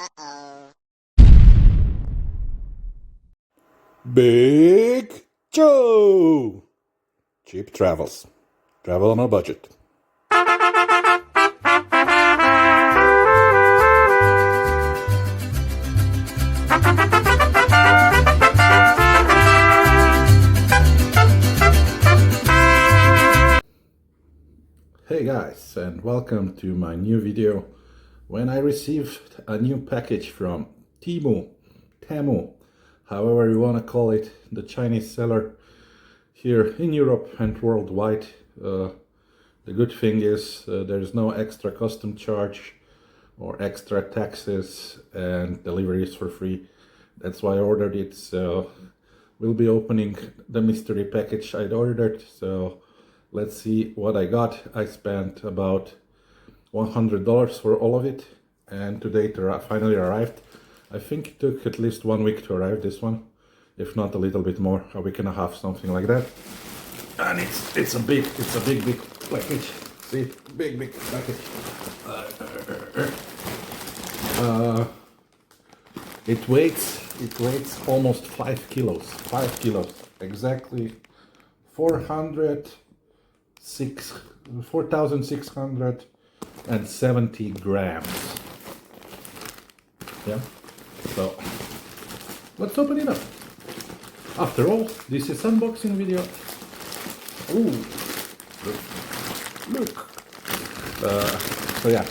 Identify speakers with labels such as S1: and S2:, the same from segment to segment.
S1: Uh-oh.
S2: Big Joe! Cheap travels. Travel on a budget. Hey guys, and welcome to my new video when I received a new package from TEMU, however you want to call it, the Chinese seller here in Europe and worldwide. The good thing is there's no extra custom charge or extra taxes, and delivery is for free. That's why I ordered it. So we'll be opening the mystery package I'd ordered. So let's see what I got. I spent about $100 for all of it, and today it finally arrived. I think it took at least 1 week to arrive, this one, if not a little bit more, a week and a half, something like that. And it's a big package. See, big package. It weighs almost 5 kilos. 5 kilos, exactly 4,670 grams. Yeah. So let's open it up. After all, this is unboxing video. Ooh, look. So yeah,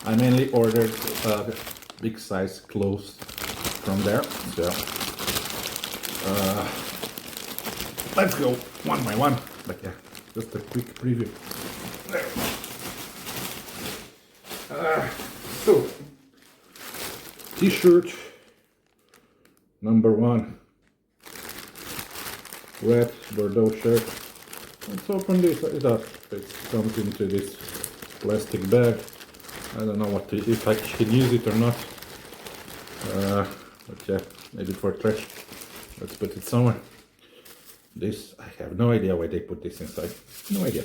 S2: I mainly ordered big size clothes from there. So let's go one by one. But yeah, just a quick preview. So t-shirt number 1, red Bordeaux shirt. Let's open this up. It comes into this plastic bag. I don't know if I can use it or not. But yeah, maybe for trash. Let's put it somewhere. This, I have no idea why they put this inside. No idea.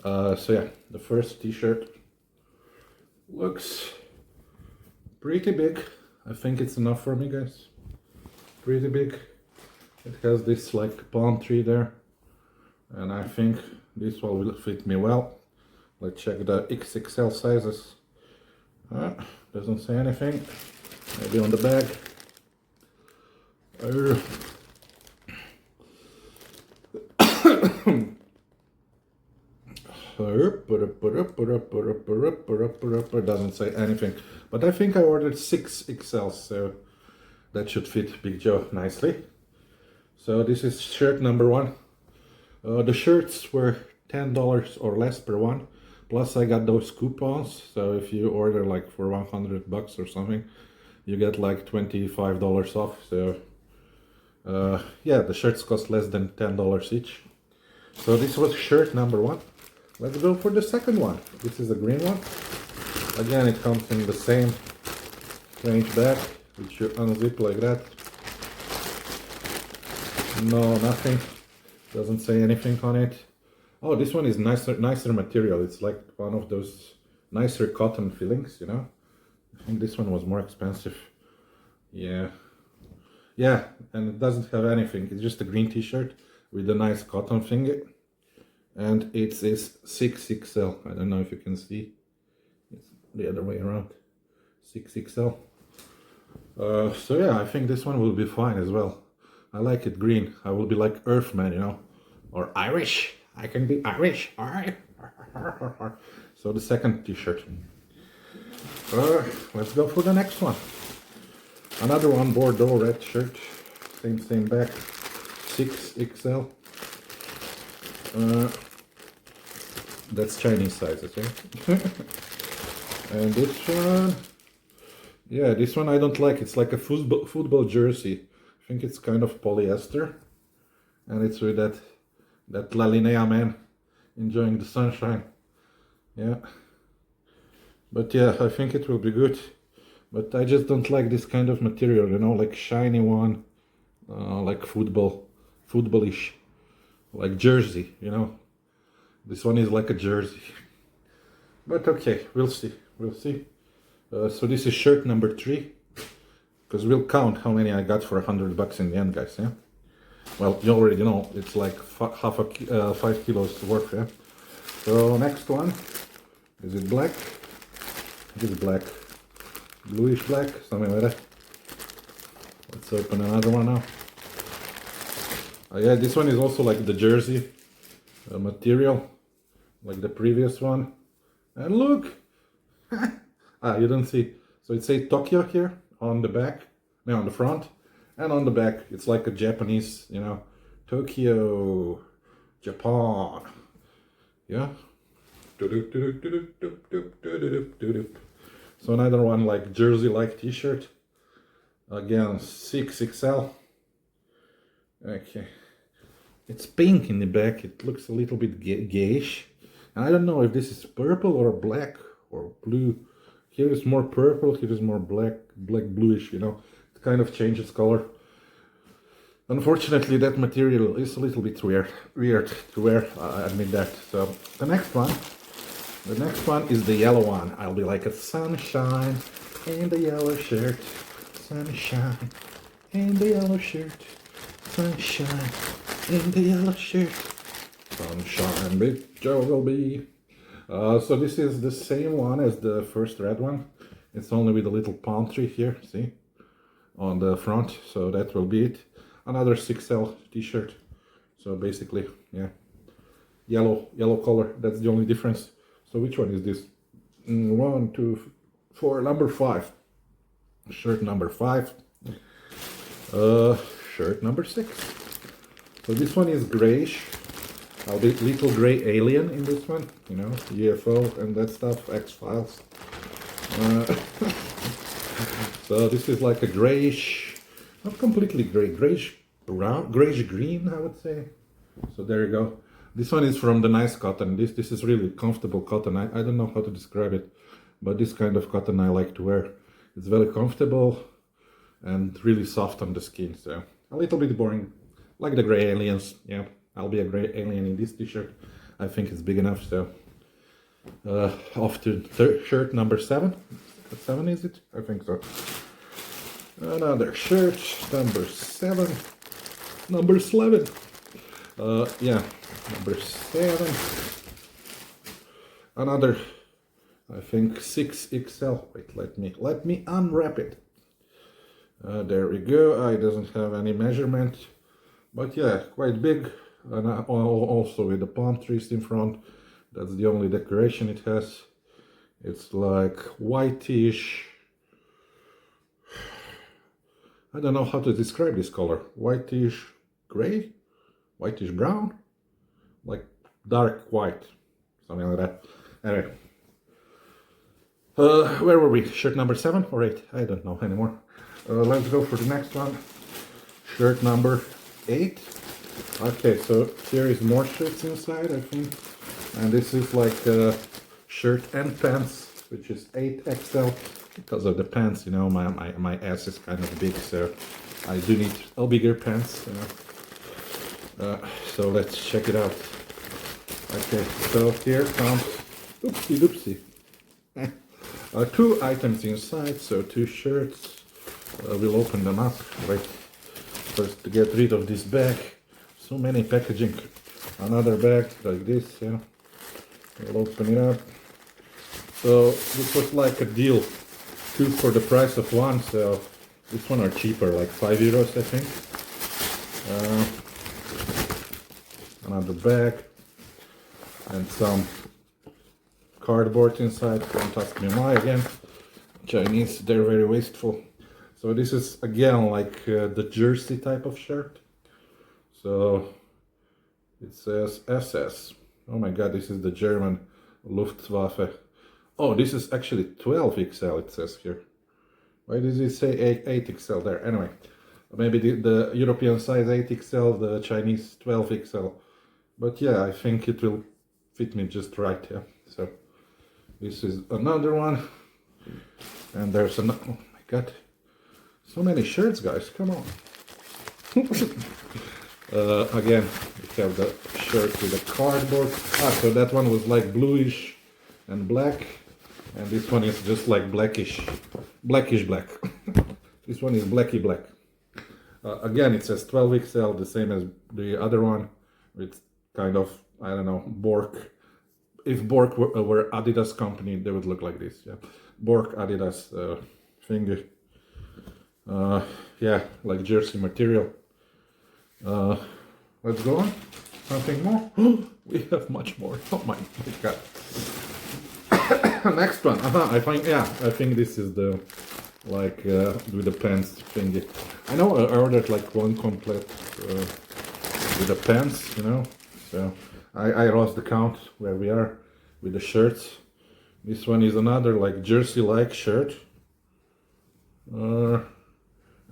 S2: So yeah, the first t-shirt looks pretty big. I think it's enough for me, guys. Pretty big. It has this like palm tree there, and I think this one will fit me well. Let's check the XXL sizes. Doesn't say anything. Maybe on the bag. Doesn't say anything, but I think I ordered 6XL, so that should fit Big Joe nicely. So this is shirt number 1. The shirts were $10 or less per one, plus I got those coupons, so if you order like for $100 or something, you get like $25 off. So yeah, the shirts cost less than $10 each. So this was shirt number 1. Let's go for the second one. This is a green one. Again, it comes in the same strange bag, which you unzip like that. No, nothing. Doesn't say anything on it. Oh, this one is nicer material. It's like one of those nicer cotton fillings, you know. I think this one was more expensive. Yeah, and it doesn't have anything. It's just a green t-shirt with a nice cotton thingy. And it is 6XL. I don't know if you can see. It's the other way around. 6XL. So yeah, I think this one will be fine as well. I like it green. I will be like Earthman, you know, or Irish. I can be Irish. Alright. So the second t-shirt. Let's go for the next one. Another one, Bordeaux red shirt. Same back. 6XL. That's Chinese size, okay? And this one, yeah, this one I don't like. It's like a football jersey. I think it's kind of polyester, and it's with that La Linea man enjoying the sunshine. Yeah, but yeah, I think it will be good. But I just don't like this kind of material, you know, like shiny one, like footballish, like jersey, you know. This one is like a jersey. But okay, we'll see. So this is shirt number 3. because we'll count how many I got for $100 in the end, guys. Yeah. Well, you already know it's like 5 kilos worth. Yeah. So next one, is it black? It is black, bluish black, something like that. Let's open another one now. Yeah, this one is also like the jersey material, like the previous one. And look, you don't see. So it says Tokyo here on the back, no, on the front, and on the back it's like a Japanese, you know, Tokyo, Japan. Yeah. So another one like jersey-like T-shirt. Again, 6XL. Okay. It's pink in the back. It looks a little bit gayish. And I don't know if this is purple or black or blue. Here is more purple, here is more black bluish, you know. It kind of changes color. Unfortunately, that material is a little bit weird to wear, I admit that. So the next one is the yellow one. I'll be like a sunshine in the yellow shirt. Sunshine in the yellow shirt. Sunshine in the yellow shirt. Sunshine, big Joe will be. So this is the same one as the first red one. It's only with a little palm tree here, see? On the front, so that will be it. Another 6L t-shirt. So basically, yeah, yellow color, that's the only difference. So which one is this? 1, 2, 4, number 5. Shirt number 5. Shirt number 6. So this one is grayish. I'll be little gray alien in this one, you know, UFO and that stuff, X-Files. So this is like a grayish, not completely gray, grayish brown, grayish green, I would say. So there you go. This one is from the nice cotton. This is really comfortable cotton. I don't know how to describe it, but this kind of cotton I like to wear. It's very comfortable and really soft on the skin. So a little bit boring, like the gray aliens. Yeah, I'll be a gray alien in this t-shirt. I think it's big enough. So off to shirt number 7. 7 is it? I think so. Another shirt, number 7. Number 11. Yeah, number 7. Another, I think 6XL. Wait, let me unwrap it. There we go. It doesn't have any measurement, but yeah, quite big. And also with the palm trees in front. That's the only decoration it has. It's like whitish. I don't know how to describe this color. Whitish gray, whitish brown, like dark white, something like that. Anyway, where were we? Shirt number 7 or 8? I don't know anymore. Let's go for the next one. Shirt number 8. Okay, so here is more shirts inside, I think. And this is like a shirt and pants, which is 8XL. Because of the pants, you know, my ass is kind of big, so I do need bigger pants, you know. So let's check it out. Okay, so here comes, oopsie doopsie. 2 items inside, so 2 shirts. We'll open them up. Wait, first to get rid of this bag. So many packaging. Another bag like this, yeah. We'll open it up. So this was like a deal. 2 for the price of 1, so this one are cheaper, like €5 I think. Another bag and some cardboard inside. Don't ask me why again. Chinese, they're very wasteful. So this is again like the jersey type of shirt. So it says SS. Oh my god, this is the German Luftwaffe. Oh, this is actually 12XL, it says here. Why does it say 8XL there? Anyway, maybe the European size 8XL, the Chinese 12XL. But yeah, I think it will fit me just right, yeah. So this is another one. And there's another, oh my god. So many shirts, guys, come on. Again, we have the shirt with the cardboard. So that one was like bluish and black. And this one is just like blackish black. This one is blacky black. Again, it says 12XL, the same as the other one. It's kind of, I don't know, Bork. If Bork were Adidas company, they would look like this. Yeah, Bork Adidas finger. Yeah, like jersey material. Let's go on. Something more? We have much more. Oh my god. Next one. I think this is the like with the pants thingy. I know I ordered like one complete with the pants, you know. So I lost the count where we are with the shirts. This one is another like jersey-like shirt. And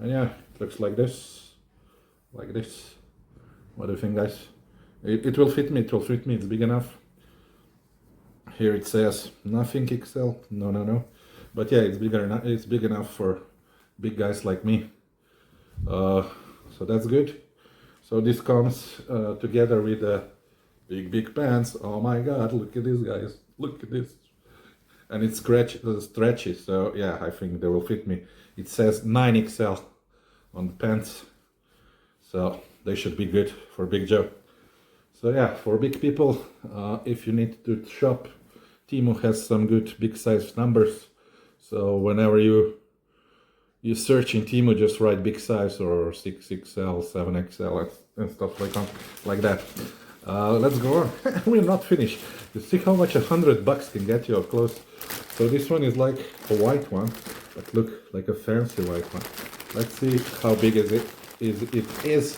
S2: yeah, it looks like this. Like this. What do you think, guys? It will fit me, it will fit me, it's big enough. Here it says nothing XL, no. But yeah, it's big enough for big guys like me. So that's good. So this comes together with the big pants. Oh my god, look at this, guys. Look at this. And it's stretchy, so yeah, I think they will fit me. It says 9XL on the pants. So they should be good for Big Joe. So yeah, for big people, if you need to shop, TEMU has some good big size numbers. So whenever you search in TEMU, just write big size or 6XL, 7XL and stuff like that. Let's go on. We're not finished. You see how much $100 can get you up close. So this one is like a white one, but look like a fancy white one. Let's see how big it is,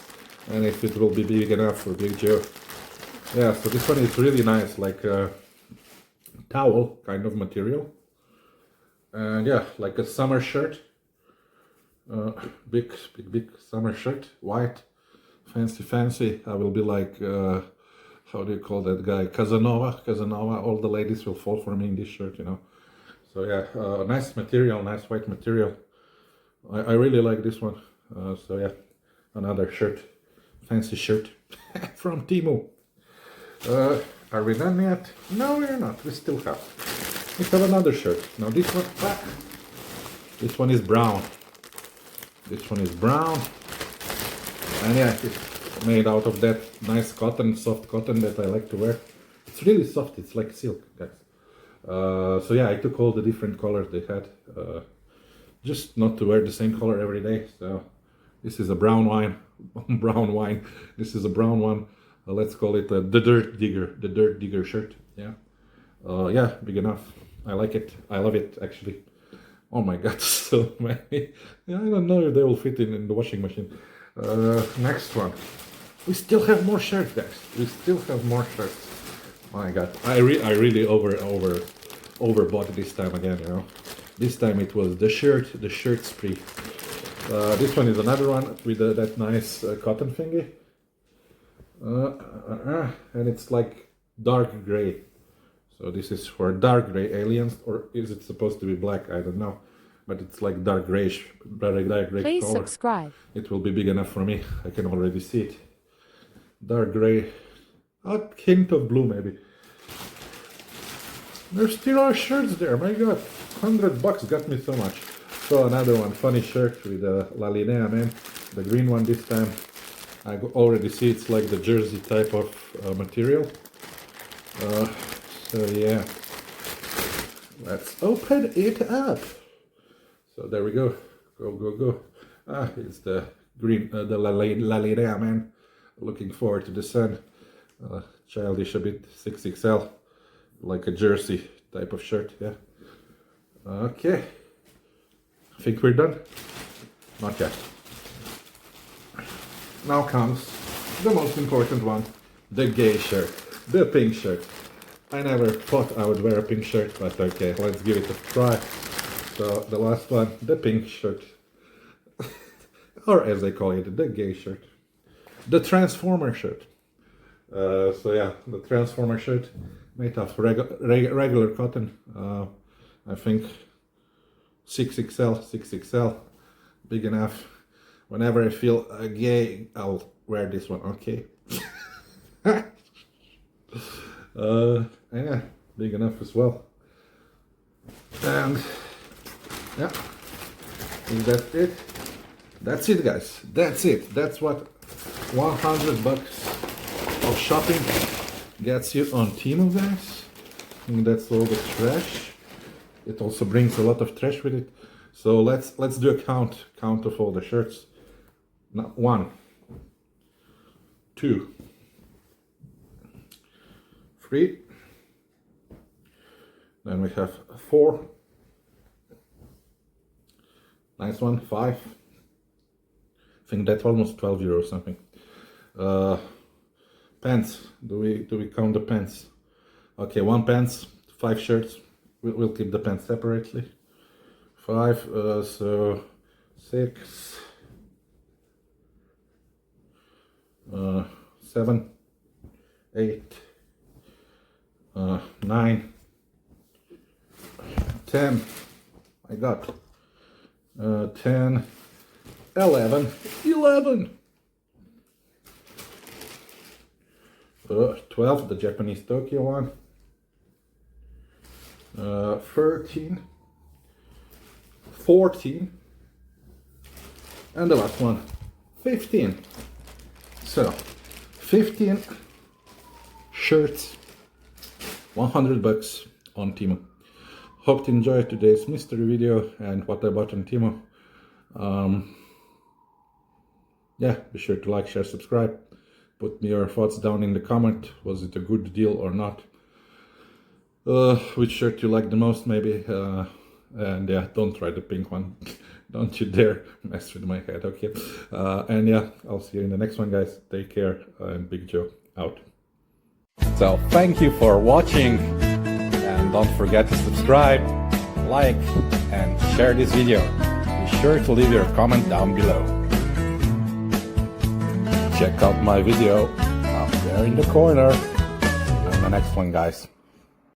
S2: and if it will be big enough for Big Joe. Yeah, so this one is really nice, like a towel kind of material. And yeah, like a summer shirt. Big summer shirt, white, fancy. I will be like, how do you call that guy? Casanova. All the ladies will fall for me in this shirt, you know. So yeah, nice material, nice white material. I really like this one. So yeah, another shirt, fancy shirt from TEMU. Are we done yet? No, we're not. We still have. We have another shirt. Now this one is brown. This one is brown. And yeah, it's made out of that nice cotton, soft cotton that I like to wear. It's really soft. It's like silk, guys. So yeah, I took all the different colors they had. Just not to wear the same color every day. So this is a brown wine. This is a brown one. Let's call it the dirt digger shirt. Yeah, yeah, big enough. I like it. I love it, actually. Oh my god, so many. Yeah, I don't know if they will fit in the washing machine. Next one. We still have more shirts, guys. We still have more shirts. Oh my god, I really overbought this time again. You know, this time it was the shirt spree. This one is another one with that nice cotton thingy. And it's like dark gray. So this is for dark gray aliens, or is it supposed to be black? I don't know, but it's like dark grayish, dark gray
S1: Please
S2: color.
S1: subscribe.
S2: It will be big enough for me. I can already see it. Dark gray, a hint of blue maybe. There still are shirts there. My god, $100 got me so much. So another one, funny shirt with the La Linea, man. The green one this time. I already see it's like the jersey type of material. So yeah, let's open it up. So there we go. Go. It's the green, the La Linea, man. Looking forward to the sun. Childish a bit, 6XL. Like a jersey type of shirt, yeah. Okay. I think we're done. Not yet. Now comes the most important one, the gay shirt, the pink shirt. I never thought I would wear a pink shirt, but okay, let's give it a try. So the last one, the pink shirt, or as they call it, the gay shirt, the Transformer shirt. So yeah, the Transformer shirt made of regular cotton. I think 6XL, big enough. Whenever I feel gay, I'll wear this one, okay? Yeah, big enough as well. And yeah, Is that it? That's it, guys. That's it. That's what $100 of shopping gets you on Temu, guys. And that's all the trash. It also brings a lot of trash with it. So let's do a count of all the shirts. Now, 1, 2, 3. Then we have 4. Nice one. 5. I think that's almost 12 euros something. Pants. Do we count the pants? Okay, 1 pants, 5 shirts. We'll keep the pants separately. 5. So 6. 7, 8, 9, 10. I got 10, 11, 12, the Japanese Tokyo one. 13, 14, and the last one, 15. So 15 shirts, $100 on Temu. Hope you enjoyed today's mystery video and what I bought on Temu. Yeah, be sure to like, share, subscribe. Put me your thoughts down in the comment. Was it a good deal or not? Which shirt you like the most, maybe? And yeah, don't try the pink one. Don't you dare mess with my head, okay? And yeah, I'll see you in the next one, guys. Take care, and Big Joe out. So thank you for watching, and don't forget to subscribe, like, and share this video. Be sure to leave your comment down below. Check out my video up there in the corner. See you in the next one, guys.